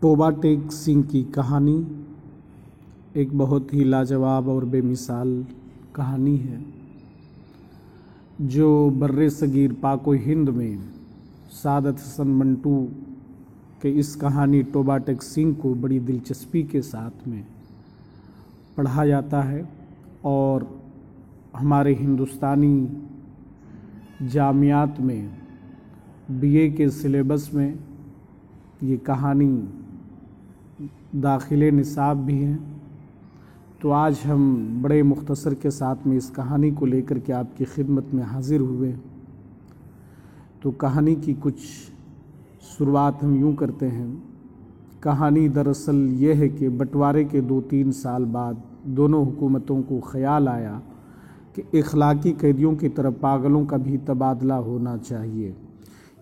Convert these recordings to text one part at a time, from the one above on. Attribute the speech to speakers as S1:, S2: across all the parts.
S1: Toba Tek Singh की कहानी एक बहुत ही लाजवाब और बेमिसाल कहानी है जो बर्रे सगीर पाको हिंद में सादत हसन मंटू के इस कहानी टोबा टेक सिंह को बड़ी दिलचस्पी के साथ में पढ़ा जाता है और हमारे हिंदुस्तानी जामियात में बीए के सिलेबस में ये कहानी दाखिले निसाब भी हैं। तो आज हम बड़े मुख्तसर के साथ में इस कहानी को लेकर के आपकी खिदमत में हाजिर हुए। तो कहानी की कुछ शुरुआत हम यूँ करते हैं। कहानी दरअसल ये है कि बंटवारे के 2-3 साल बाद दोनों हुकूमतों को ख्याल आया कि इखलाकी कैदियों की तरह पागलों का भी तबादला होना चाहिए,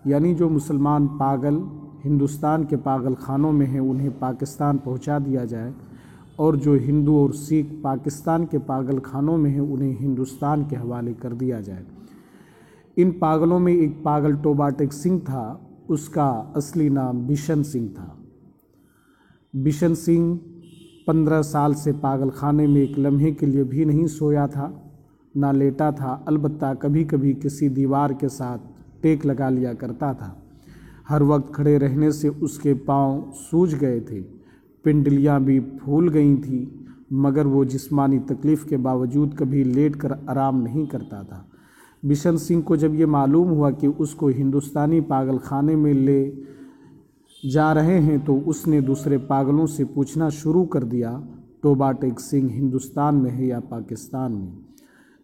S1: यानी जो मुसलमान पागल हिंदुस्तान के पागल खानों में हैं उन्हें पाकिस्तान पहुंचा दिया जाए और जो हिंदू और सिख पाकिस्तान के पागल खानों में हैं उन्हें हिंदुस्तान के हवाले कर दिया जाए। इन पागलों में एक पागल टोबा टेक सिंह था, उसका असली नाम बिशन सिंह था। बिशन सिंह 15 साल से पागल खाने में एक लम्हे के लिए भी नहीं सोया था, ना लेटा था। अलबत्ता कभी कभी किसी दीवार के साथ टेक लगा लिया करता था। हर वक्त खड़े रहने से उसके पांव सूज गए थे, पिंडलियां भी फूल गई थीं, मगर वो जिस्मानी तकलीफ़ के बावजूद कभी लेट कर आराम नहीं करता था। बिशन सिंह को जब ये मालूम हुआ कि उसको हिंदुस्तानी पागल खाने में ले जा रहे हैं तो उसने दूसरे पागलों से पूछना शुरू कर दिया, टोबा टेक सिंह हिंदुस्तान में है या पाकिस्तान में,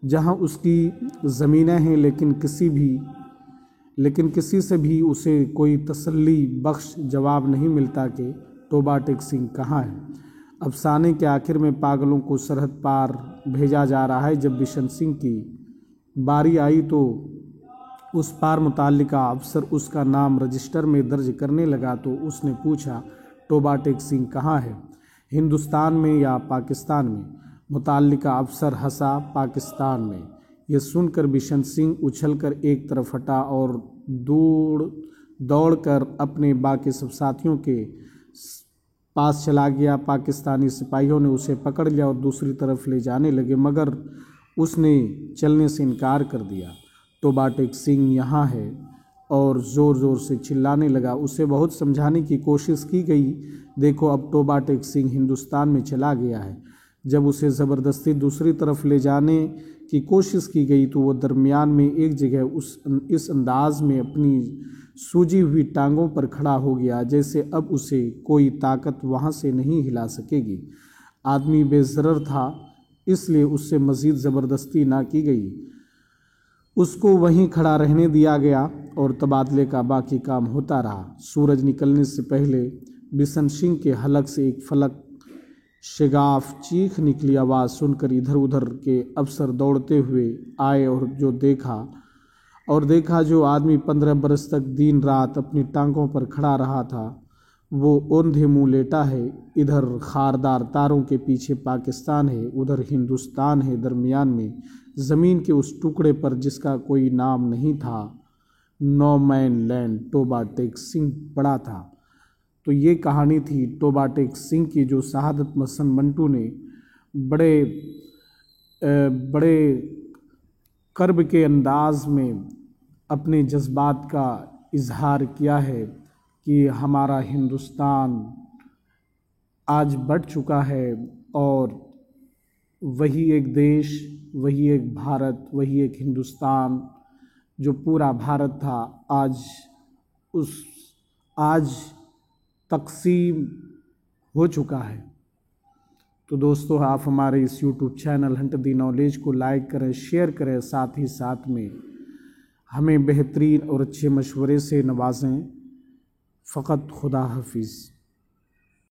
S1: जहां उसकी ज़मीनें हैं, लेकिन किसी से भी उसे कोई तसल्ली बख्श जवाब नहीं मिलता कि टोबा टेक सिंह कहाँ है। अफसाने के आखिर में पागलों को सरहद पार भेजा जा रहा है। जब बिशन सिंह की बारी आई तो उस पार मुताल्लिका अफसर उसका नाम रजिस्टर में दर्ज करने लगा तो उसने पूछा, टोबा टेक सिंह कहाँ है, हिंदुस्तान में या पाकिस्तान में? मुताल्लिका अफसर हंसा, पाकिस्तान में। यह सुनकर बिशन सिंह उछलकर एक तरफ हटा और दौड़कर अपने बाकी सब साथियों के पास चला गया। पाकिस्तानी सिपाहियों ने उसे पकड़ लिया और दूसरी तरफ ले जाने लगे, मगर उसने चलने से इनकार कर दिया। टोबा टेक सिंह यहाँ है और ज़ोर ज़ोर से चिल्लाने लगा। उसे बहुत समझाने की कोशिश की गई, देखो अब टोबा टेक सिंह हिंदुस्तान में चला गया है। जब उसे ज़बरदस्ती दूसरी तरफ ले जाने की कोशिश की गई तो वो दरमियान में एक जगह इस अंदाज में अपनी सूजी हुई टांगों पर खड़ा हो गया जैसे अब उसे कोई ताकत वहाँ से नहीं हिला सकेगी। आदमी बेज़रर था, इसलिए उससे मज़ीद ज़बरदस्ती ना की गई। उसको वहीं खड़ा रहने दिया गया और तबादले का बाकी काम होता रहा। सूरज निकलने से पहले बिशन सिंह के हलक से एक फलक शिगाफ चीख निकली। आवाज़ सुनकर इधर उधर के अफसर दौड़ते हुए आए और देखा जो आदमी 15 बरस तक दिन रात अपनी टांगों पर खड़ा रहा था वो औंधे मुँह लेटा है। इधर खारदार तारों के पीछे पाकिस्तान है, उधर हिंदुस्तान है, दरमियान में ज़मीन के उस टुकड़े पर जिसका कोई नाम नहीं था, no man land, Toba Tek Singh पड़ा था। तो ये कहानी थी टोबा टेक सिंह की, जो शहादत हसन मंटू ने बड़े कर्ब के अंदाज में अपने जज्बात का इजहार किया है कि हमारा हिंदुस्तान आज बढ़ चुका है और वही एक देश, वही एक भारत, वही एक हिंदुस्तान जो पूरा भारत था आज तकसीम हो चुका है। तो दोस्तों, आप हमारे इस YouTube चैनल हंट दी नॉलेज को लाइक करें, शेयर करें, साथ ही साथ में हमें बेहतरीन और अच्छे मशवरे से नवाजें। फ़कत खुदा हाफिज़।